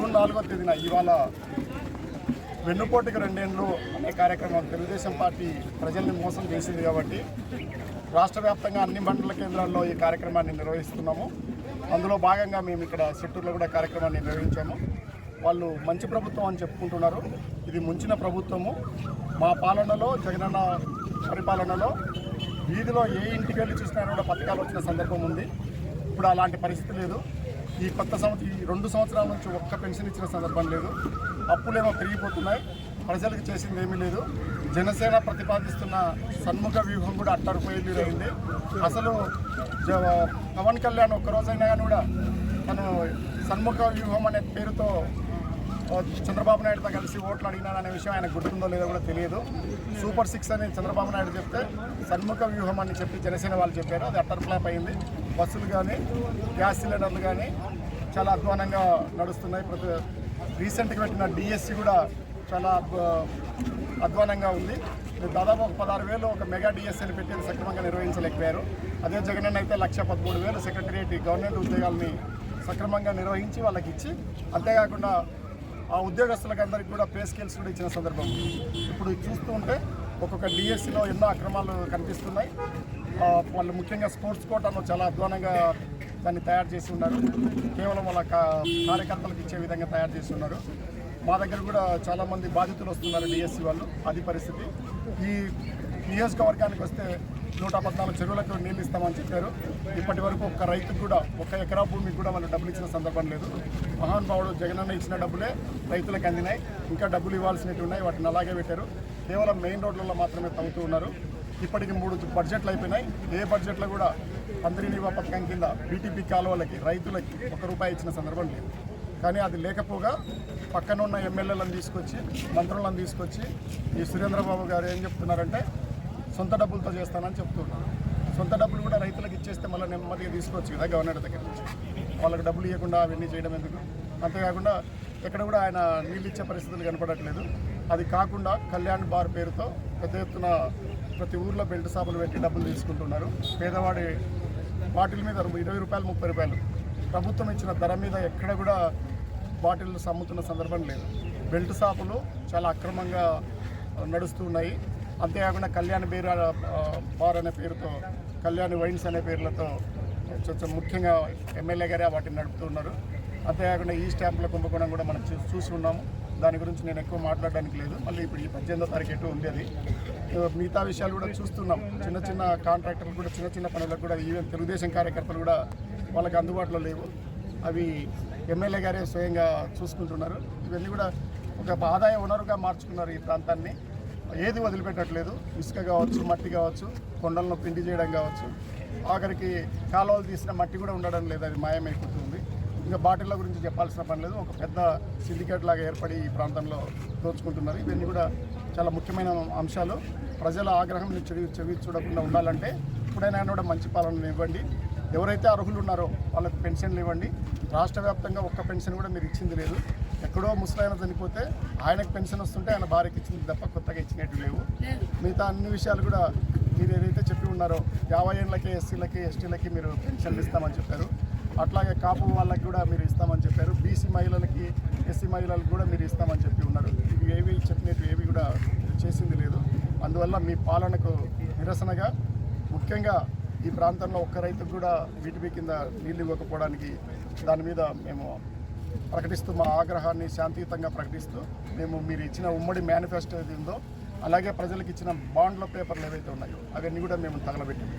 June 4వ తేదీన ఇవాళ వెన్నుపోటుకు 2 ఏళ్ళు అనే కార్యక్రమం తెలుగుదేశం పార్టీ ప్రజల్ని మోసం చేసింది కాబట్టి రాష్ట్ర వ్యాప్తంగా అన్ని మండల కేంద్రాల్లో ఈ కార్యక్రమాన్ని నిర్వహిస్తున్నాము. అందులో భాగంగా మేము ఇక్కడ చిత్తూరులో కూడా కార్యక్రమాన్ని నిర్వహించాము. వాళ్ళు మంచి ప్రభుత్వం అని చెప్పుకుంటున్నారు. ఇది ముంచిన ప్రభుత్వము. మా పాలనలో జగనన్న పరిపాలనలో వీధిలో ఏ ఇంటికి వెళ్ళి చూసినా కూడా పథకాలు వచ్చిన సందర్భం ఉంది. ఇప్పుడు అలాంటి పరిస్థితి లేదు. ఈ కొత్త సంవత్సరం ఈ 2 సంవత్సరాల నుంచి ఒక్క పెన్షన్ ఇచ్చిన సందర్భం లేదు. అప్పులేమో పెరిగిపోతున్నాయి. ప్రజలకు చేసింది ఏమీ లేదు. జనసేన ప్రతిపాదిస్తున్న సన్ముఖ వ్యూహం కూడా అట్టడిపోయేది అయింది. అసలు పవన్ కళ్యాణ్ ఒక్కరోజైనా కానీ కూడా తను సన్ముఖ వ్యూహం అనే పేరుతో చంద్రబాబు నాయుడుతో కలిసి ఓట్లు అడిగినాననే విషయం ఆయన గుర్తుందో లేదో కూడా తెలియదు. సూపర్ 6 అని చంద్రబాబు నాయుడు చెప్తే సన్ముఖ వ్యూహం అని చెప్పి జనసేన వాళ్ళు చెప్పారు. అది అట్టర్ ఫ్లాప్ అయింది. బస్సులు కానీ గ్యాస్ సిలిండర్లు కానీ చాలా అధ్వానంగా నడుస్తున్నాయి. రీసెంట్గా పెట్టిన డిఎస్సి కూడా చాలా అధ్వానంగా ఉంది. దాదాపు ఒక 16,000 ఒక మెగా డిఎస్సీని పెట్టి సక్రమంగా నిర్వహించలేకపోయారు. అదే జగన్ అయితే 1,13,000 సెక్రటరియట్ గవర్నమెంట్ ఉద్యోగాలని సక్రమంగా నిర్వహించి వాళ్ళకి ఇచ్చి, అంతేకాకుండా ఆ ఉద్యోగస్తులకు అందరికీ కూడా పే స్కేల్స్ కూడా ఇచ్చిన సందర్భం. ఇప్పుడు చూస్తూ ఉంటే ఒక్కొక్క డిఎస్సిలో ఎన్నో అక్రమాలు కనిపిస్తున్నాయి. వాళ్ళు ముఖ్యంగా స్పోర్ట్స్ కోటాను చాలా అధ్వానంగా దాన్ని తయారు చేసి ఉన్నారు. కేవలం వాళ్ళ కార్యకర్తలకు ఇచ్చే విధంగా తయారు చేసి ఉన్నారు. మా దగ్గర కూడా చాలామంది బాధితులు వస్తున్నారు డిఎస్సి వాళ్ళు. అది పరిస్థితి. ఈ నియోజకవర్గానికి వస్తే 114 చెరువులకు నీళ్ళు ఇస్తామని చెప్పారు. ఇప్పటి వరకు ఒక్క రైతుకు కూడా 1 ఎకరా భూమికి కూడా వాళ్ళు డబ్బులు ఇచ్చిన సందర్భం లేదు. మహానుభావుడు జగనన్న ఇచ్చిన డబ్బులే రైతులకు అందినాయి. ఇంకా డబ్బులు ఇవ్వాల్సినవి ఉన్నాయి. వాటిని అలాగే పెట్టారు. కేవలం మెయిన్ రోడ్లలో మాత్రమే తవ్వుతూ ఉన్నారు. ఇప్పటికి 3 బడ్జెట్లు అయిపోయినాయి. ఏ బడ్జెట్లో కూడా అందరినీవా పథకం కింద బీటీపీ కాలువలకి రైతులకి ₹1 ఇచ్చిన సందర్భం లేదు. కానీ అది లేకపోగా పక్కన ఉన్న ఎమ్మెల్యేలను తీసుకొచ్చి మంత్రులను తీసుకొచ్చి ఈ సురేంద్రబాబు గారు ఏం చెప్తున్నారంటే సొంత డబ్బులతో చేస్తానని చెప్తున్నారు. సొంత డబ్బులు కూడా రైతులకు ఇచ్చేస్తే మళ్ళీ నెమ్మదిగా తీసుకోవచ్చు కదా గవర్నమెంట్ దగ్గర నుంచి. వాళ్ళకి డబ్బులు ఇవ్వకుండా అవన్నీ చేయడం ఎందుకు? అంతేకాకుండా ఎక్కడ కూడా ఆయన నీళ్ళు ఇచ్చే పరిస్థితులు కనపడట్లేదు. అది కాకుండా కళ్యాణ్ బార్ పేరుతో పెద్ద ఎత్తున ప్రతి ఊర్లో బెల్ట్ షాపులు పెట్టి డబ్బులు తీసుకుంటున్నారు. పేదవాడి బాటిల్ మీద ₹20, ₹30 ప్రభుత్వం ఇచ్చిన ధర మీద ఎక్కడ కూడా బాటిల్స్ అమ్ముతున్న సందర్భం లేదు. బెల్ట్ షాపులు చాలా అక్రమంగా నడుస్తూ ఉన్నాయి. అంతేకాకుండా కళ్యాణ్ బార్ అనే పేరుతో కళ్యాణ్ వైన్స్ అనే పేర్లతో ముఖ్యంగా ఎమ్మెల్యే గారే వాటిని నడుపుతున్నారు. అంతేకాకుండా ఈ స్టాంపుల కుంభకోణం కూడా మనం చూసి ఉన్నాము. దాని గురించి నేను ఎక్కువ మాట్లాడడానికి లేదు. మళ్ళీ ఇప్పుడు ఈ 18వ తారీఖు ఉంది. అది మిగతా విషయాలు కూడా చూస్తున్నాం. చిన్న చిన్న కాంట్రాక్టర్లు కూడా చిన్న పనులకు కూడా ఈవెన్ తెలుగుదేశం కార్యకర్తలు కూడా వాళ్ళకి అందుబాటులో లేవు. అవి ఎమ్మెల్యే గారే స్వయంగా చూసుకుంటున్నారు. ఇవన్నీ కూడా ఒక ఆదాయ వనరుగా మార్చుకున్నారు ఈ ప్రాంతాన్ని. ఏది వదిలిపెట్టట్లేదు. ఇసుక కావచ్చు, మట్టి కావచ్చు, కొండలను పిండి చేయడం కావచ్చు, ఆఖరికి కాలువలు తీసిన మట్టి కూడా ఉండడం లేదు. అది మాయమైపోతుంది. ఇంకా బాటిళ్ళ గురించి చెప్పాల్సిన పని లేదు. ఒక పెద్ద సిండికేట్ లాగా ఏర్పడి ఈ ప్రాంతంలో దోచుకుంటున్నారు. ఇవన్నీ కూడా చాలా ముఖ్యమైన అంశాలు. ప్రజల ఆగ్రహం చెవి చూడకుండా ఉండాలంటే ఇప్పుడైనా కూడా మంచి పాలన ఇవ్వండి. ఎవరైతే అర్హులు ఉన్నారో వాళ్ళకి పెన్షన్లు ఇవ్వండి. రాష్ట్ర వ్యాప్తంగా ఒక్క పెన్షన్ కూడా మీరు ఇచ్చింది లేదు. ఎక్కడో ముసలాయన చనిపోతే ఆయనకు పెన్షన్ వస్తుంటే ఆయన భార్యకి ఇచ్చింది తప్ప కొత్తగా ఇచ్చినట్టు లేవు. మిగతా అన్ని విషయాలు కూడా మీరు ఏదైతే చెప్పి ఉన్నారో 50 ఏళ్ళకి ఎస్సీలకి ఎస్టీలకి మీరు పెన్షన్లు ఇస్తామని చెప్పారు. అట్లాగే కాపు వాళ్ళకి కూడా మీరు ఇస్తామని చెప్పారు. బీసీ మహిళలకి ఎస్సీ మహిళలకు కూడా మీరు ఇస్తామని చెప్పి ఉన్నారు. ఇవి ఏవి చెప్పినట్టు ఏవి కూడా చేసింది లేదు. అందువల్ల మీ పాలనకు నిరసనగా ముఖ్యంగా ఈ ప్రాంతంలో ఒక్క రైతుకు కూడా బీటీపీ కింద నీళ్ళు ఇవ్వకపోవడానికి దాని మీద మేము ప్రకటిస్తూ మా ఆగ్రహాన్ని శాంతియుతంగా ప్రకటిస్తూ మేము మీరు ఇచ్చిన ఉమ్మడి మేనిఫెస్టో ఏది ఉందో అలాగే ప్రజలకు ఇచ్చిన బాండ్ల పేపర్లు ఏవైతే ఉన్నాయో అవన్నీ కూడా మేము తగలబెట్టాము.